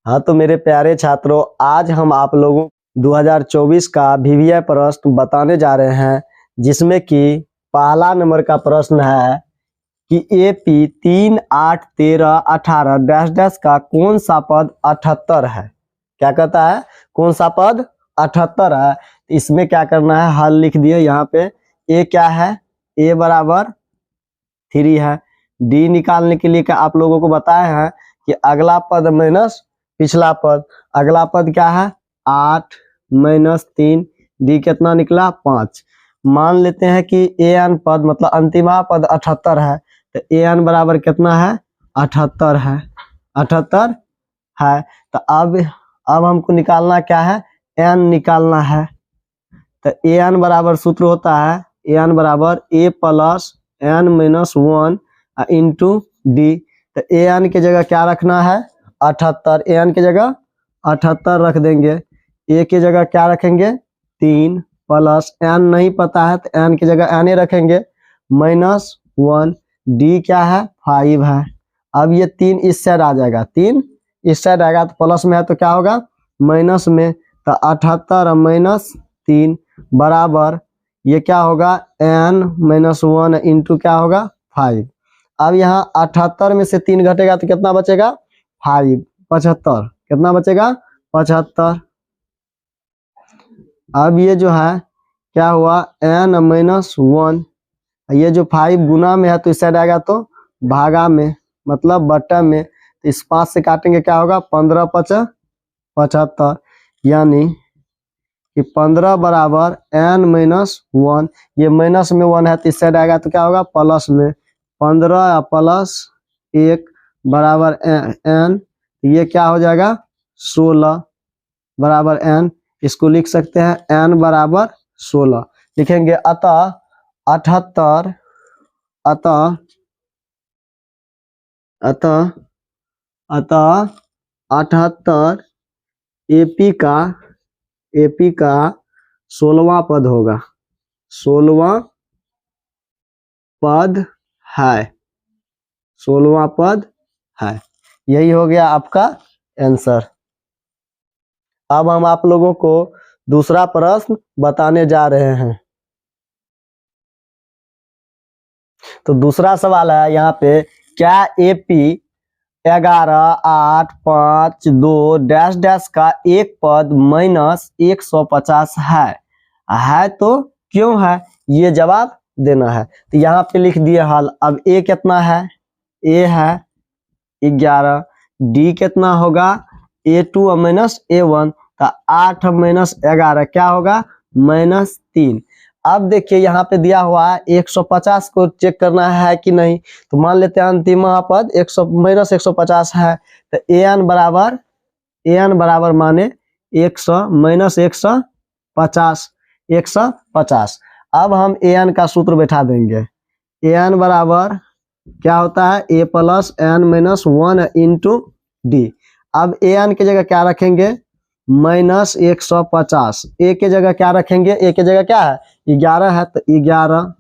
हाँ तो मेरे प्यारे छात्रों, आज हम आप लोगों 2024 का VVI प्रश्न बताने जा रहे हैं, जिसमें कि पहला नंबर का प्रश्न है कि AP 3, 8, 13, 18 डैश डैश का कौन सा पद 78 है। क्या कहता है? कौन सा पद 78 है। इसमें क्या करना है, हल लिख दिए यहाँ पे। A क्या है? A बराबर 3 है। D निकालने के लिए क्या आप लोगों को बताया है कि अगला पद माइनस पिछला पद। अगला पद क्या है? 8 माइनस 3, डी कितना निकला? 5। मान लेते हैं कि an पद मतलब अंतिमा पद 78 है, तो an बराबर कितना है? 78 है। 78 है। तो अब हमको निकालना क्या है? n निकालना है। तो an बराबर सूत्र होता है an बराबर a plus n minus 1 into D. तो an की जगह क्या रखना है? 78। an की जगह 78 रख देंगे। a की जगह क्या रखेंगे? 3 प्लस n नहीं पता है तो n की जगह n रखेंगे माइनस 1। d क्या है? 5 है। अब ये 3 इस साइड आ जाएगा, 3 इस साइड आएगा तो प्लस में है तो क्या होगा? माइनस में। तो 78 माइनस 3 बराबर ये क्या होगा? n माइनस 1 इंटू क्या होगा? 5। अब यहाँ 78 में से 3 घटेगा तो कितना बचेगा? 5। 75 कितना बचेगा? 75। अब ये जो है क्या हुआ? n minus 1। ये जो 5 गुना में है तो इस साइड आएगा तो भागा में, मतलब बटा में। तो इस 5 से काटेंगे क्या होगा? 15 5 75, यानी कि 15 बराबर n माइनस 1। ये माइनस में 1 है तो इस साइड आएगा तो क्या होगा? प्लस में। 15 प्लस 1 बराबर n, ये क्या हो जाएगा? 16 बराबर n। इसको लिख सकते हैं n बराबर 16 लिखेंगे। अतः 78 AP का 16वां पद होगा। 16वां पद है। 16वां पद है। यही हो गया आपका आंसर। अब हम आप लोगों को दूसरा प्रश्न बताने जा रहे हैं। तो दूसरा सवाल है यहाँ पे, क्या AP 11, 8, 5, 2 डैश डैश का एक पद माइनस 150 है तो क्यों है? ये जवाब देना है। तो यहाँ पे लिख दिए हल। अब A कितना है? A है 11, D कितना होगा? A2 minus A1। तो 8 माइनस 11 क्या होगा? माइनस 3। अब देखिए यहाँ पे दिया हुआ है 150 को चेक करना है कि नहीं। तो मान लेते हैं अंतिम पद 100 माइनस 150 है। तो an बराबर माने 100 माइनस 150, 150। अब हम an का सूत्र बैठा देंगे। an बराबर क्या होता है? a plus n minus 1 into D. अब an की जगह क्या रखेंगे? माइनस 150। a की जगह क्या रखेंगे? a की जगह क्या है? 11 है तो 11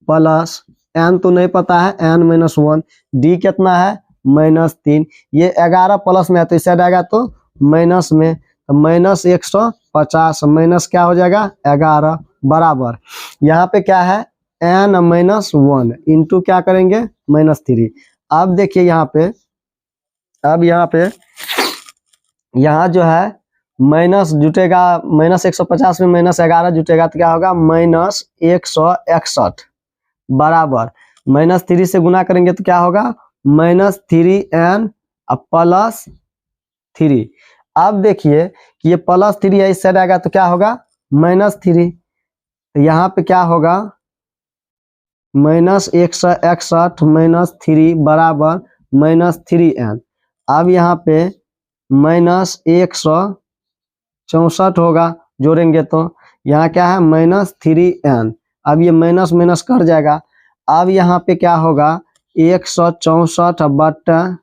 प्लस n तो नहीं पता है n माइनस 1। d कितना है? माइनस 3। ये 11 प्लस में है तो इस साइड आएगा तो माइनस में। तो माइनस 150 माइनस क्या हो जाएगा? 11 बराबर यहाँ पे क्या है? n माइनस 1 इंटू क्या करेंगे? माइनस 3। अब देखिए यहाँ पे, अब यहाँ जो है माइनस जुटेगा, माइनस 150 में माइनस 11 जुटेगा तो क्या होगा? माइनस 161 बराबर माइनस 3 से गुना करेंगे तो क्या होगा? Minus 3n plus 3। अब देखिए कि ये प्लस 3 है, इस साइड आएगा तो क्या होगा? माइनस 3। तो यहाँ पे क्या होगा? माइनस 161 माइनस 3 बराबर माइनस 3n। अब यहाँ पे माइनस 164 होगा, जोड़ेंगे तो यहाँ क्या है? Minus 3n। अब ये माइनस माइनस कट जाएगा। अब यहाँ पे क्या होगा? 164 बटा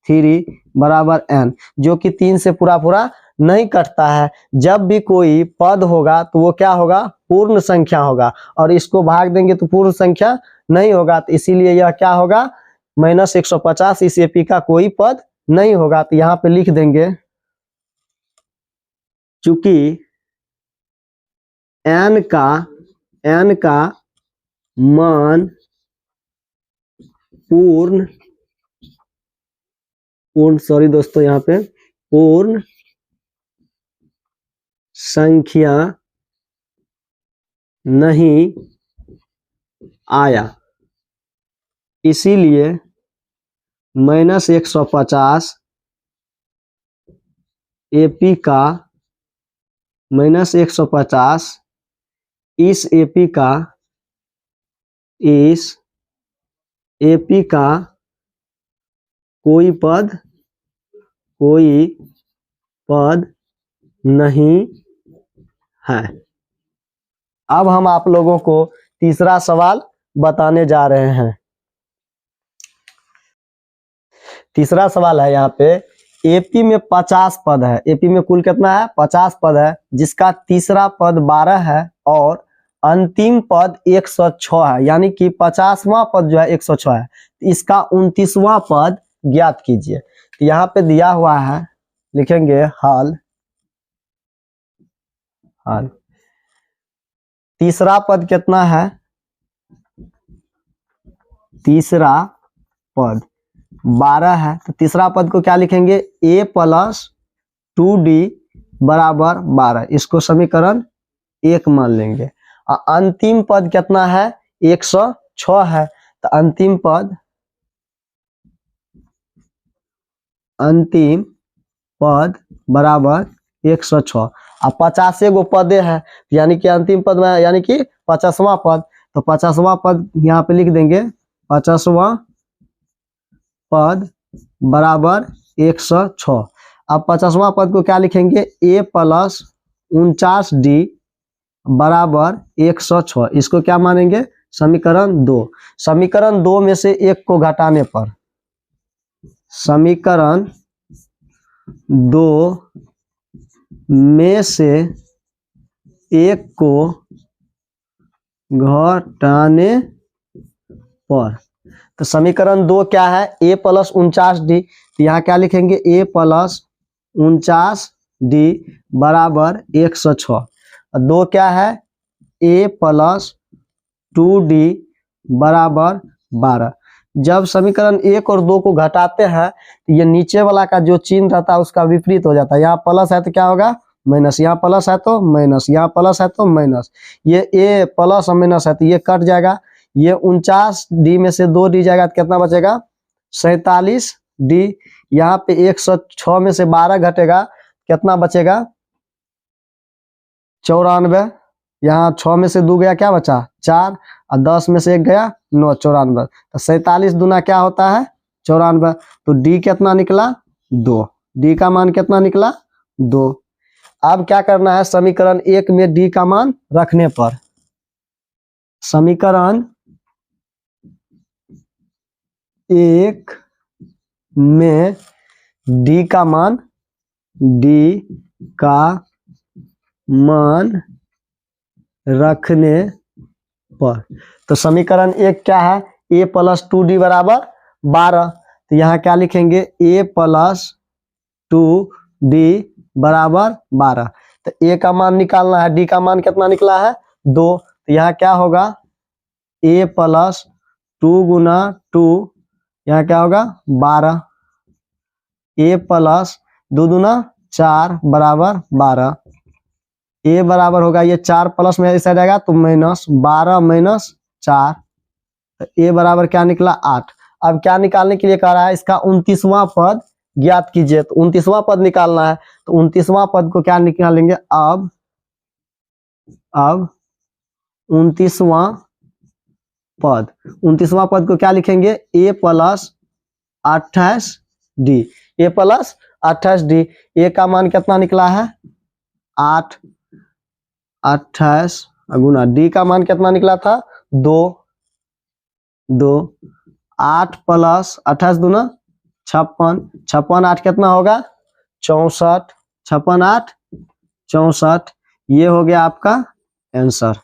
3 बराबर n, जो कि 3 से पूरा नहीं कटता है। जब भी कोई पद होगा तो वो क्या होगा? पूर्ण संख्या होगा, और इसको भाग देंगे तो पूर्ण संख्या नहीं होगा। तो इसीलिए यह क्या होगा? माइनस 150 इस AP का कोई पद नहीं होगा तो यहाँ पे लिख देंगे चूंकि n का मान पूर्ण सॉरी दोस्तों, यहाँ पे पूर्ण संख्या नहीं आया, इसीलिए -150 AP का -150 इस AP का कोई पद नहीं है। अब हम आप लोगों को तीसरा सवाल बताने जा रहे हैं। तीसरा सवाल है यहाँ पे, AP में 50 पद है। AP में कुल कितना है? 50 पद है, जिसका तीसरा पद 12 है और अंतिम पद 106 है, यानी कि 50वां पद जो है 106 है। इसका 29वां पद ज्ञात कीजिए। तो यहाँ पे दिया हुआ है, लिखेंगे हल। तीसरा पद कितना है? तीसरा पद 12 है, तो तीसरा पद को क्या लिखेंगे? A + 2D बराबर 12, इसको समीकरण 1 मान लेंगे। और अंतिम पद कितना है? 106 है, तो अंतिम पद बराबर 106। अब 50 गो पदे हैं, यानी कि अंतिम पद में, यानी कि 50वां पद, तो 50वां पद यहाँ पे लिख देंगे। 50वां पद बराबर 106। अब 50वां पद को क्या लिखेंगे? A + 49D बराबर 106, इसको क्या मानेंगे? समीकरण 2। समीकरण 2 में से 1 को घटाने पर, समीकरण 2 में से 1 को घटाने पर, तो समीकरण 2 क्या है? A + 49D, तो यहाँ क्या लिखेंगे? A + 49D बराबर 106। 2 क्या है? A + 2D बराबर 12। जब समीकरण 1 और 2 को घटाते हैं तो ये नीचे वाला का जो चिन्ह रहता है उसका विपरीत हो जाता है। यहाँ प्लस है तो क्या होगा? माइनस। यहाँ प्लस है तो माइनस, यहाँ प्लस है तो माइनस। ये A प्लस और माइनस है तो ये कट जाएगा। ये 49D में से 2D जाएगा तो कितना बचेगा? 47D। यहाँ पे 106 में से 12 घटेगा, कितना बचेगा? 94। यहाँ 6 में से 2 गया, क्या बचा? 4, और 10 में से 1 गया 9, 94। तो 47 दूना क्या होता है? 94। तो D कितना निकला? 2। D का मान कितना निकला? 2। अब क्या करना है? समीकरण 1 में D का मान रखने पर, समीकरण 1 में D का मान रखने पर, तो समीकरण 1 क्या है? A + 2D बराबर 12, तो यहाँ क्या लिखेंगे? A + 2D बराबर 12। तो A का मान निकालना है, D का मान कितना निकला है? 2। तो यहाँ क्या होगा? A + 2 × 2, यहाँ क्या होगा? 12। A + 2 दूना 4 बराबर 12। A बराबर होगा, ये 4 प्लस में ऐसा जाएगा तो माइनस, 12 - 4, तो A बराबर क्या निकला? 8। अब क्या निकालने के लिए कह रहा है? इसका 29वां पद ज्ञात कीजिए। तो 29वां पद निकालना है, तो 29वां पद को क्या निकालेंगे? अब 29वां पद को क्या लिखेंगे? A + 28D। A + 28D। A का मान कितना निकला है? 8। 28 गुना D का मान कितना निकला था? 2। 8 + 28 दूना 56। 56 8 कितना होगा? 64। 56 8 64। ये हो गया आपका आंसर।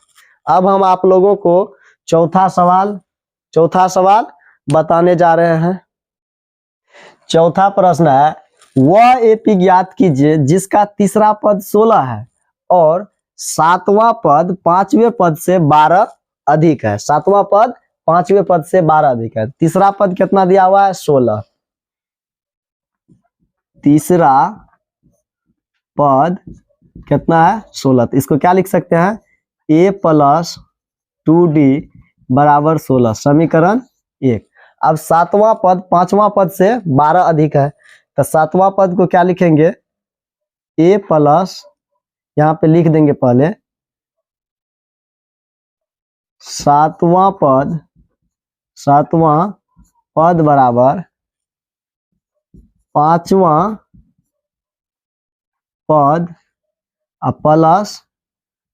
अब हम आप लोगों को चौथा सवाल बताने जा रहे हैं। चौथा प्रश्न है, वह एपी ज्ञात कीजिए जिसका तीसरा पद 16 है और सातवां पद पांचवें पद से 12 अधिक है। सातवां पद पांचवें पद से 12 अधिक है। तीसरा पद कितना दिया हुआ है? 16। तीसरा पद कितना है? 16। तो इसको क्या लिख सकते हैं? a प्लस 2d बराबर 16, समीकरण 1। अब सातवां पद पांचवां पद से 12 अधिक है, तो सातवां पद को क्या लिखेंगे? a प्लस, यहाँ पे लिख देंगे पहले सातवां पद बराबर पांचवां पद प्लस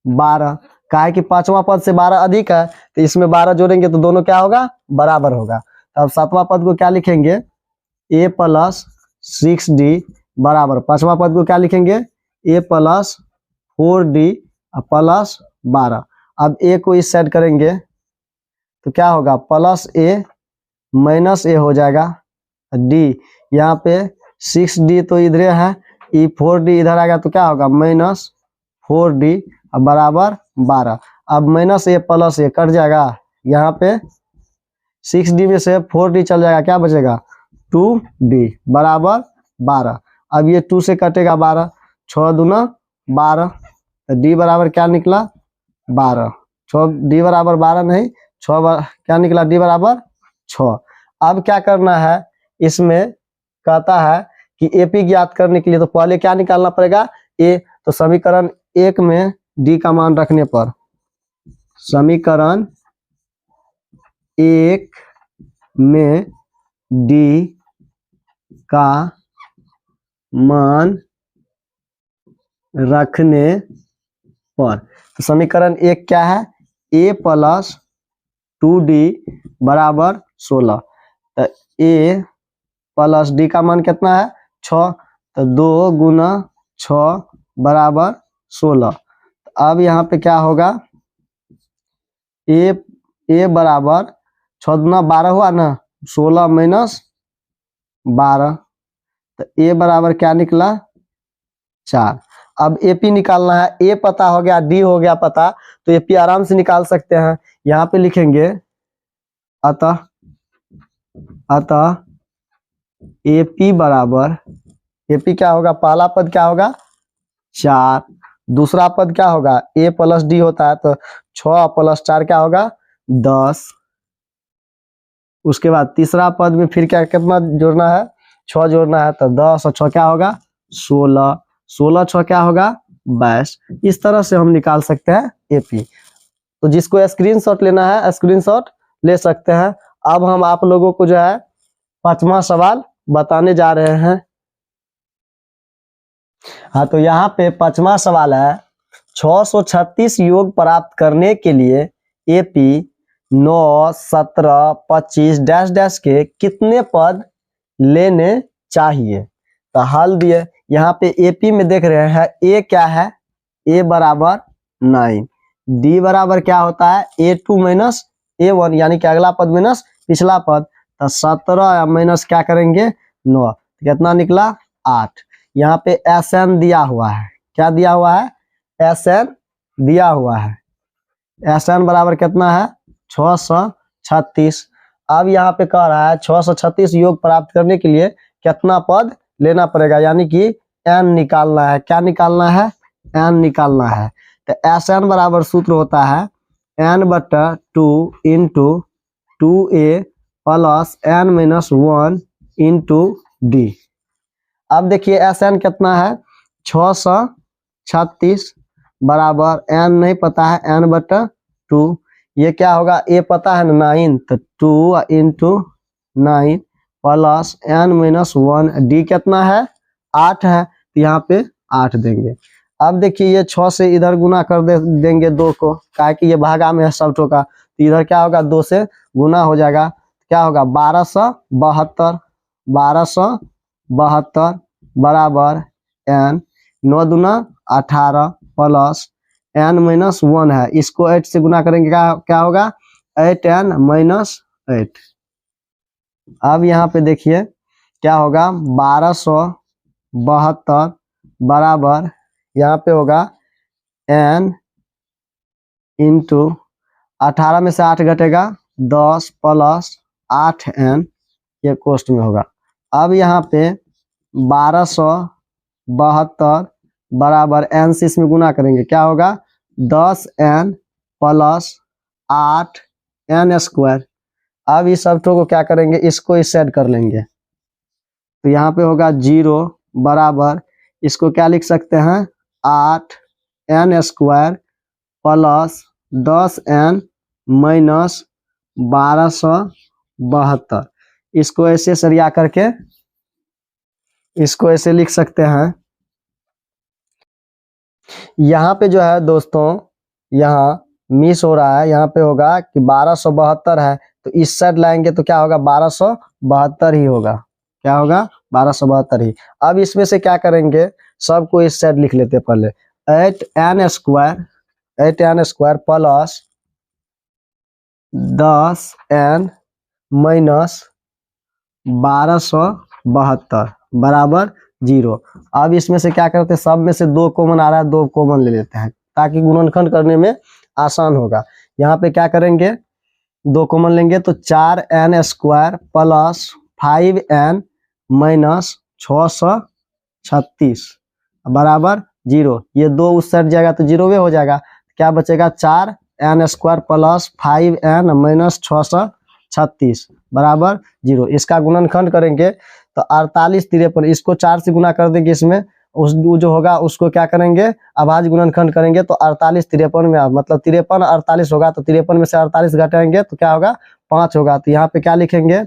12। कहा है कि पांचवां पद से 12 अधिक है, तो इसमें 12 जोड़ेंगे तो दोनों क्या होगा? बराबर होगा। तो अब सातवां पद को क्या लिखेंगे? a प्लस 6d बराबर, पांचवां पद को क्या लिखेंगे? a plus 4d plus 12। अब a को इस साइड करेंगे तो क्या होगा? प्लस a माइनस a हो जाएगा, d यहाँ पे 6d तो इधर है, 4d इधर आएगा तो क्या होगा? माइनस 4d बराबर 12। अब minus a plus a cut जाएगा, यहाँ पे 6d में से 4d चल जाएगा, क्या बचेगा? 2d बराबर 12। अब ये 2 से कटेगा 12, 6 दूना 12, तो d बराबर क्या निकला? 12। 6d बराबर 12 नहीं, क्या निकला? d बराबर 6। अब क्या करना है? इसमें कहता है कि एपी ज्ञात करने के लिए तो पहले क्या निकालना पड़ेगा? a। तो समीकरण 1 में d का मान रखने पर, समीकरण 1 में d का मान रखने पर, तो समीकरण 1 क्या है? a प्लस 2d बराबर 16। तो a प्लस d का मान कितना है? 6। तो 2 गुना 6 बराबर 16। अब यहाँ पे क्या होगा? a बराबर 6 दूना 12 हुआ ना, 16 माइनस 12, तो a बराबर क्या निकला? 4। अब एपी निकालना है, a पता हो गया, d हो गया पता, तो एपी आराम से निकाल सकते हैं। यहाँ पे लिखेंगे अतः एपी बराबर, एपी क्या होगा? पहला पद क्या होगा? 4, दूसरा पद क्या होगा? a प्लस डी होता है, तो 6 प्लस 4 क्या होगा? 10। उसके बाद तीसरा पद में फिर क्या कितना जोड़ना है? 6 जोड़ना है, तो 10 और 6 क्या होगा? 16, 16 6 क्या होगा? 22। इस तरह से हम निकाल सकते हैं एपी। तो जिसको स्क्रीनशॉट लेना है स्क्रीनशॉट ले सकते हैं। अब हम आप लोगों को जो है पांचवा सवाल बताने जा रहे हैं। हाँ, तो यहाँ पे पांचवा सवाल है, 636 योग प्राप्त करने के लिए एपी 9, 17, 25 डैश डैश के कितने पद लेने चाहिए? तो हल दिए, यहाँ पे एपी में देख रहे हैं ए क्या है? ए बराबर 9, डी बराबर क्या होता है? A2 माइनस A1, यानी कि अगला पद माइनस पिछला पद, तो 17 माइनस क्या करेंगे? 9, कितना निकला? 8। यहाँ पे SN दिया हुआ है, क्या दिया हुआ है? SN दिया हुआ है, SN बराबर कितना है? 636। अब यहाँ पे कह रहा है 636 योग प्राप्त करने के लिए कितना पद लेना पड़ेगा, यानी कि n निकालना है। क्या निकालना है? n निकालना है। तो SN बराबर सूत्र होता है n/2 into 2a plus n minus 1 into D. अब देखिए SN कितना है? 636 बराबर n नहीं पता है, n/2। ये क्या होगा? a पता है ना 9, तो 2 into 9 plus n minus 1, D कितना है? 8 है, तो यहाँ पे 8 देंगे। अब देखिए ये 6 से इधर गुना कर देंगे 2 को, क्या कि ये भागा में है सब ठोका, तो इधर क्या होगा? 2 से गुना हो जाएगा, क्या होगा? 1272, 1272 बराबर n, 9 दूना 18 प्लस n माइनस 1 है, इसको 8 से गुना करेंगे, क्या होगा? 8n minus 8। अब यहाँ पे देखिए क्या होगा 1272 बराबर यहाँ पे होगा n इंटू 18 में से 8 घटेगा 10 प्लस 8n, ये कोष्ट में होगा। अब यहाँ पे 1272 बराबर n से इसमें गुना करेंगे, क्या होगा 10n प्लस 8n स्क्वायर। अब इस सब को क्या करेंगे, इसको इस साइड कर लेंगे, तो यहाँ पे होगा 0 बराबर, इसको क्या लिख सकते हैं 8n square plus 10n minus 1272। इसको ऐसे सरिया करके इसको ऐसे लिख सकते हैं। यहाँ पे जो है दोस्तों, यहाँ मिस हो रहा है, यहाँ पे होगा कि 1272 है, तो इस साइड लाएंगे तो क्या होगा 1272 ही होगा, क्या होगा 1272 ही। अब इसमें से क्या करेंगे, सबको इस साइड लिख लेते हैं पहले, 8n square plus 10n minus 1272 बराबर 0। अब इसमें से क्या करते हैं, सब में से 2 कॉमन आ रहा है, 2 कॉमन ले लेते हैं ताकि गुणनखंड करने में आसान होगा। यहाँ पे क्या करेंगे, 2 कॉमन लेंगे तो 4n square plus 5n minus 636 बराबर 0। ये 2 उस साइड जाएगा तो 0 हो जाएगा, क्या बचेगा 4n square plus 5n minus 636 बराबर 0। इसका गुणनखंड करेंगे तो 48 53, इसको 4 से गुना कर देंगे, इसमें उस जो होगा उसको क्या करेंगे अभाज्य गुणनखंड करेंगे, तो 48 53 में मतलब 53 48 होगा, तो 53 में से 48 घटाएंगे तो क्या होगा 5 होगा। तो यहाँ पे क्या लिखेंगे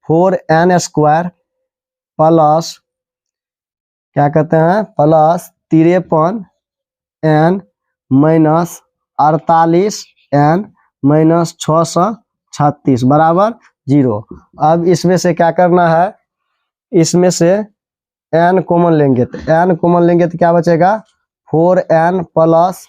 4n स्क्वायर प्लस क्या कहते हैं plus 53n minus 48n minus 636 बराबर 0। अब इसमें से क्या करना है, इसमें से n कॉमन लेंगे, तो n कॉमन लेंगे तो क्या बचेगा 4n प्लस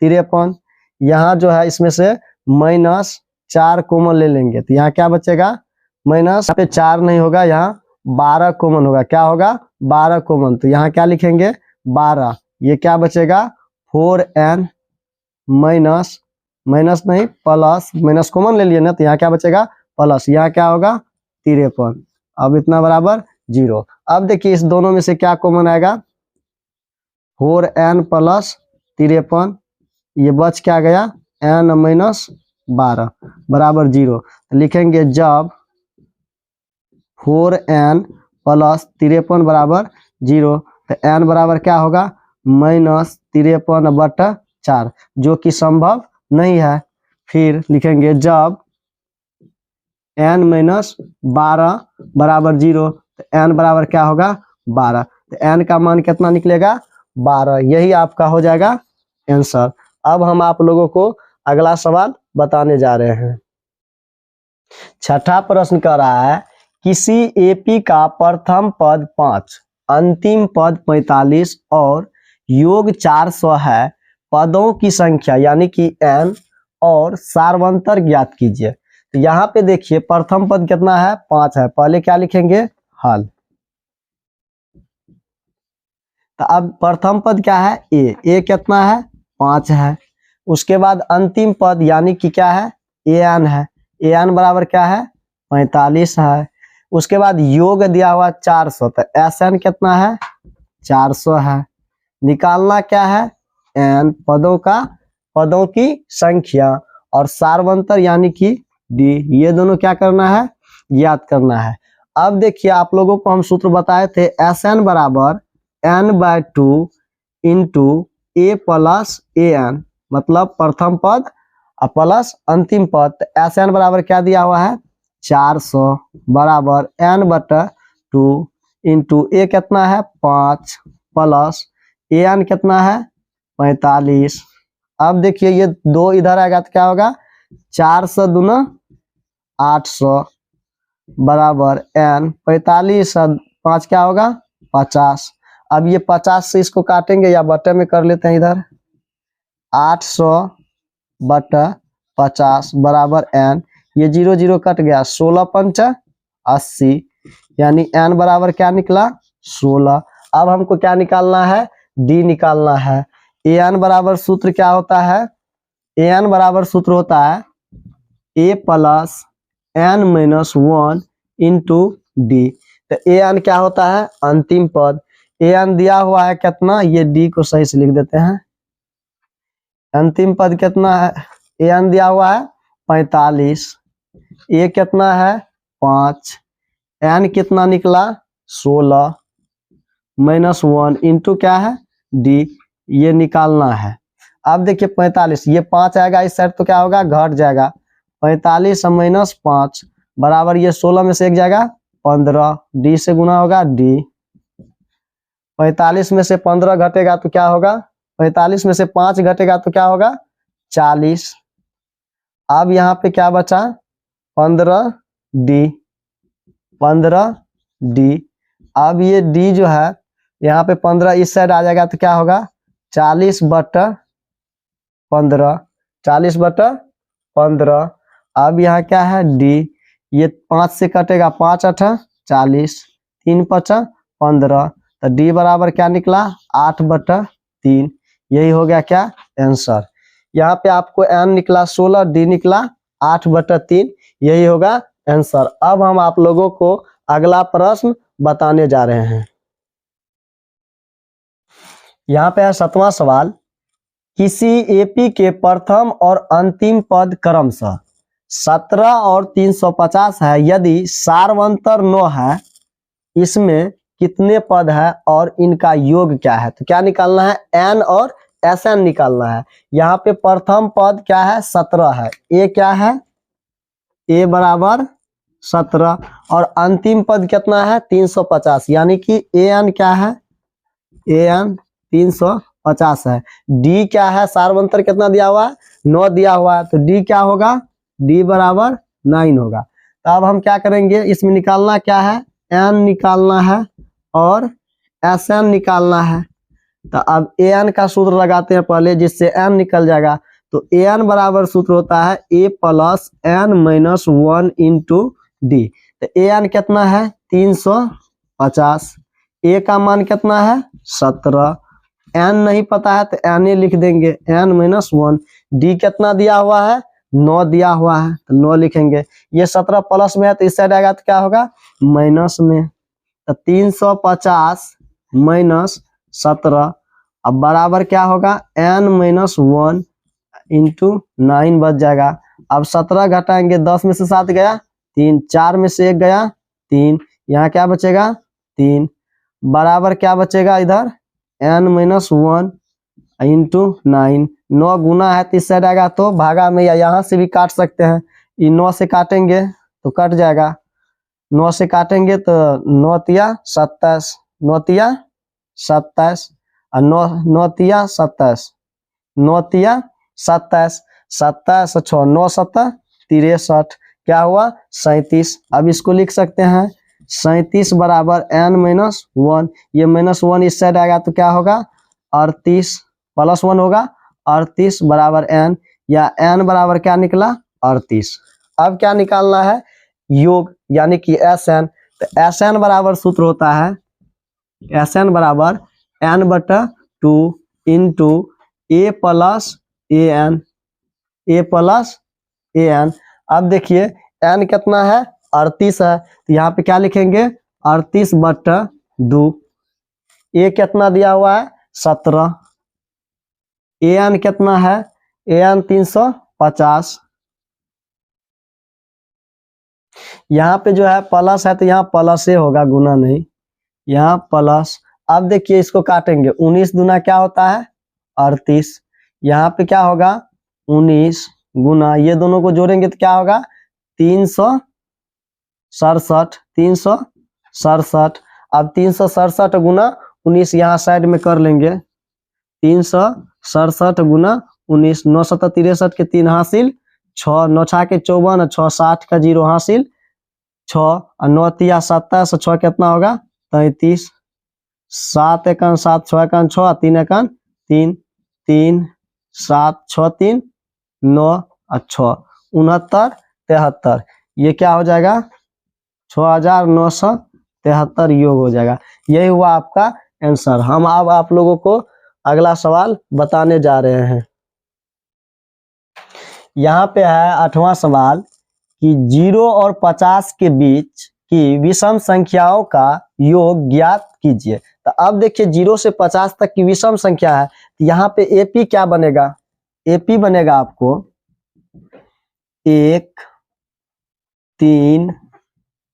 53। यहाँ जो है इसमें से माइनस 4 कॉमन ले लेंगे, तो यहाँ क्या बचेगा माइनस पे 4 नहीं होगा, यहाँ 12 कॉमन होगा, क्या होगा 12 कॉमन, तो यहाँ क्या लिखेंगे 12। ये क्या बचेगा 4n माइनस माइनस नहीं प्लस, माइनस कॉमन ले लिए ना, तो यहाँ क्या बचेगा प्लस, यहाँ क्या होगा 53। अब इतना बराबर 0। अब देखिए इस दोनों में से क्या कॉमन आएगा 4n प्लस 53, ये बच क्या गया n माइनस 12 बराबर 0। लिखेंगे जब 4n प्लस 53 बराबर 0, तो n बराबर क्या होगा माइनस 53/4, जो कि संभव नहीं है। फिर लिखेंगे जब n माइनस 12 बराबर 0, तो n बराबर क्या होगा 12, तो n का मान कितना निकलेगा 12, यही आपका हो जाएगा आंसर। अब हम आप लोगों को अगला सवाल बताने जा रहे हैं। छठा प्रश्न कह रहा है किसी एपी का प्रथम पद 5, अंतिम पद 45 और योग 400 है, पदों की संख्या यानी कि n और सार्वंतर ज्ञात कीजिए। तो यहाँ पे देखिए प्रथम पद कितना है 5 है, पहले क्या लिखेंगे हल। तो अब प्रथम पद क्या है ए कितना है 5 है। उसके बाद अंतिम पद यानी कि क्या है an है, an बराबर क्या है 45 है। उसके बाद योग दिया हुआ 400, तो sn कितना है 400 है। निकालना क्या है n पदों की संख्या और सार्वंतर यानी कि d, ये दोनों क्या करना है ज्ञात करना है। अब देखिए आप लोगों को हम सूत्र बताए थे Sn बराबर n/2 into a plus an, मतलब प्रथम पद प्लस अंतिम पद। Sn बराबर क्या दिया हुआ है 400 बराबर n/2 इंटू a कितना है 5 प्लस an कितना है 45। अब देखिए ये 2 इधर आएगा तो क्या होगा 400 दूना 800 बराबर n, 45 5 क्या होगा 50। अब ये 50 से इसको काटेंगे या बटे में कर लेते हैं, इधर 800/50 बराबर n, ये 0 0 कट गया, 16 पंचा 80 यानी n बराबर क्या निकला 16। अब हमको क्या निकालना है, d निकालना है। an बराबर सूत्र क्या होता है, an बराबर सूत्र होता है a plus n minus 1 into D. तो an क्या होता है, अंतिम पद। an दिया हुआ है कितना, ये d को सही से लिख देते हैं। अंतिम पद कितना है, an दिया हुआ है 45, a कितना है 5, n कितना निकला 16 माइनस 1 इंटू क्या है d, ये निकालना है। अब देखिए 45, ये 5 आएगा इस साइड तो क्या होगा, घट जाएगा। 45 माइनस 5 बराबर ये 16 में से एक जाएगा 15, d से गुना होगा d। 45 में से 15 घटेगा तो क्या होगा, 45 में से 5 घटेगा तो क्या होगा 40। अब यहाँ पे क्या बचा 15d, 15d। अब ये d जो है यहाँ पे 15 इस साइड आ जाएगा तो क्या होगा 40/15, 40/15। अब यहाँ क्या है d, ये 5 से कटेगा, 5 8 40, 3 5 15, तो d बराबर क्या निकला 8/3। यही हो गया क्या आंसर। यहाँ पे आपको n निकला 16, d निकला 8/3, यही होगा आंसर। अब हम आप लोगों को अगला प्रश्न बताने जा रहे हैं। यहाँ पे है 7वां सवाल, किसी एपी के प्रथम और अंतिम पद क्रमशः 17 और 350 है, यदि सार्वंतर 9 है, इसमें कितने पद है और इनका योग क्या है। तो क्या निकालना है, n और Sn निकालना है। यहाँ पे प्रथम पद क्या है 17 है, a क्या है a बराबर 17, और अंतिम पद कितना है 350, यानी कि an क्या है an 350 है। d क्या है, सार्वंतर कितना दिया हुआ है 9 दिया हुआ है, तो d क्या होगा, d बराबर 9 होगा। तो अब हम क्या करेंगे, इसमें निकालना क्या है, n निकालना है और Sn निकालना है। तो अब an का सूत्र लगाते हैं पहले, जिससे n निकल जाएगा। तो an बराबर सूत्र होता है a plus n minus 1 into D. तो an कितना है 350, a का मान कितना है 17, n नहीं पता है तो n लिख देंगे, n माइनस 1। d कितना दिया हुआ है 9 दिया हुआ है तो 9 लिखेंगे। ये 17 प्लस में है तो इस साइड आएगा तो क्या होगा माइनस में। तो 350 माइनस 17, अब बराबर क्या होगा n माइनस 1 इंटू 9 बच जाएगा। अब 17 घटाएंगे, 10 में से 7 गया 3, 4 में से 1 गया 3, यहाँ क्या बचेगा 3, बराबर क्या बचेगा इधर n माइनस 1 इंटू 9। 9 गुना है तो इस साइड आएगा तो भागा में, या यहाँ से भी काट सकते हैं। ये 9 से काटेंगे तो कट जाएगा, 9 से काटेंगे तो 9 तिया 27, 9 तिया 27 और 9 9 तिया 27, 9 तिया 27, 27 6 9 7 63, क्या हुआ 37। अब इसको लिख सकते हैं 37 बराबर n माइनस 1, ये माइनस 1 इस साइड आएगा तो क्या होगा 38, प्लस 1 होगा 38 बराबर n, या n बराबर क्या निकला 38। अब क्या निकालना है योग, यानी कि Sn। तो Sn बराबर सूत्र होता है Sn बराबर n/2 into a plus an, a plus an। अब देखिए n कितना है 38 है, तो यहाँ पे क्या लिखेंगे 38/2। a कितना दिया हुआ है 17, an कितना है an 350। यहाँ पे जो है प्लस है तो यहाँ प्लस से होगा, गुना नहीं, यहाँ प्लस। अब देखिए इसको काटेंगे, 19 दूना क्या होता है 38, यहाँ पे क्या होगा 19 गुना, ये दोनों को जोड़ेंगे तो क्या होगा 367, 367। अब 367 गुना 19 यहाँ साइड में कर लेंगे, 367 गुना 19, 9 7 63 के 3 हासिल 6, 9 6 के 54, 6 60 का 0 हासिल 6, और 9 तिया 27, 6 कितना होगा 33, 7 एकन 7, 6 एकन 6, 3 एकन 3, 3 7 6 3 9 और 6 69 73, ये क्या हो जाएगा 6973 योग हो जाएगा। यही हुआ आपका आंसर। हम अब आप लोगों को अगला सवाल बताने जा रहे हैं। यहाँ पे है 8वां सवाल कि 0 और 50 के बीच की विषम संख्याओं का योग ज्ञात कीजिए। तो अब देखिए 0 से 50 तक की विषम संख्या है, तो यहाँ पे एपी क्या बनेगा? एपी बनेगा आपको 1 3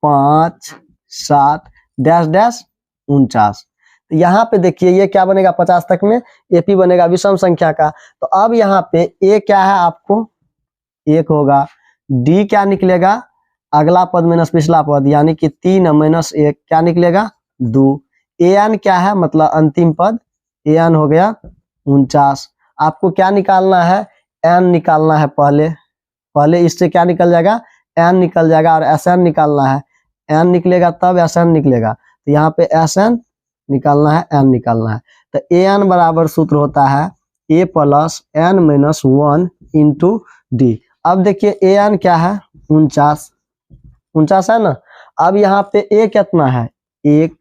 5 7 डैश डैश 49। तो यहाँ पे देखिए ये क्या बनेगा? 50 तक में एपी बनेगा विषम संख्या का। तो अब यहाँ पे ए क्या है आपको? 1 होगा। डी क्या निकलेगा? अगला पद माइनस पिछला पद, यानी कि 3 माइनस 1 क्या निकलेगा? 2। एन क्या है? मतलब अंतिम पद, एन हो गया 49। आपको क्या निकालना है? एन निकालना है। पहले इससे क्या निकल जाएगा? एन निकल जाएगा और एस एन निकालना है। एन निकलेगा तब एस एन निकलेगा। तो यहाँ पे एस एन निकालना है, एन निकालना है। तो ए एन बराबर सूत्र होता है A plus N minus 1 into D. अब देखिए ए एन क्या है? 49 है ना। अब यहाँ पे ए कितना है? 1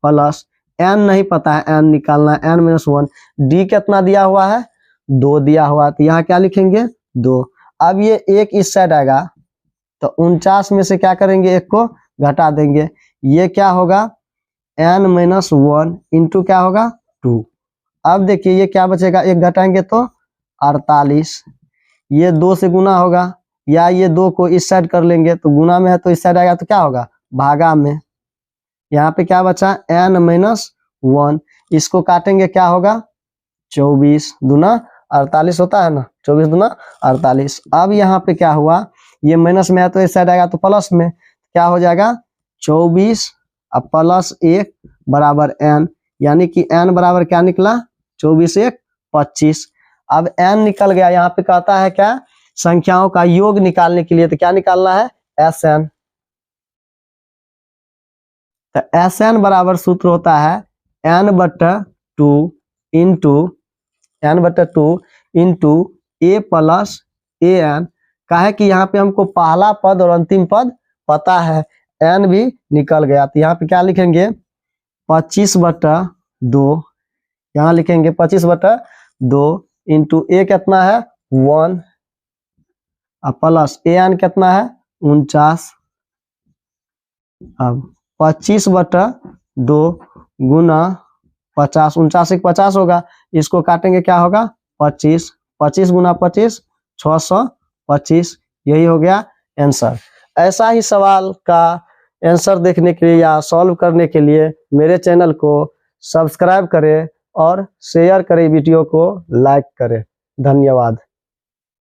प्लस एन नहीं पता है, एन निकालना है, एन माइनस 1। डी कितना दिया हुआ है? 2 दिया हुआ है। तो यहाँ क्या लिखेंगे? 2। अब ये 1 इस साइड आएगा, तो 49 में से क्या करेंगे? 1 को घटा देंगे। ये क्या होगा? एन माइनस 1 इंटू क्या होगा? 2। अब देखिए ये क्या बचेगा? 1 घटाएंगे तो 48। ये 2 से गुना होगा, या ये 2 को इस साइड कर लेंगे, तो गुना में है तो इस साइड आएगा, तो क्या होगा? भागा में। यहाँ पे क्या बचा? N minus 1। इसको काटेंगे, क्या होगा? 24 दूना 48 होता है ना, 24 दूना 48। अब यहाँ पे क्या हुआ? ये माइनस में है तो इस साइड आएगा, तो प्लस में क्या हो जाएगा? 24 अब प्लस 1 बराबर एन, यानी कि एन बराबर क्या निकला? 24 1 25। अब एन निकल गया। यहाँ पे कहता है क्या? संख्याओं का योग निकालने के लिए, तो क्या निकालना है? S N. तो एस एन बराबर सूत्र होता है एन बटा 2 into A plus A N. कहे कि यहाँ पे हमको पहला पद और अंतिम पद पता है, एन भी निकल गया। तो यहाँ पे क्या लिखेंगे? 25/2। यहाँ लिखेंगे 25/2 इंटू ए कितना है? 1 प्लस ए एन कितना है? 49। अब 25/2 गुना 50, 49 1 50 होगा। इसको काटेंगे, क्या होगा? 25। 25 गुना 25 625। यही हो गया आंसर। ऐसा ही सवाल का आंसर देखने के लिए या सॉल्व करने के लिए मेरे चैनल को सब्सक्राइब करें और शेयर करें, वीडियो को लाइक करें। धन्यवाद।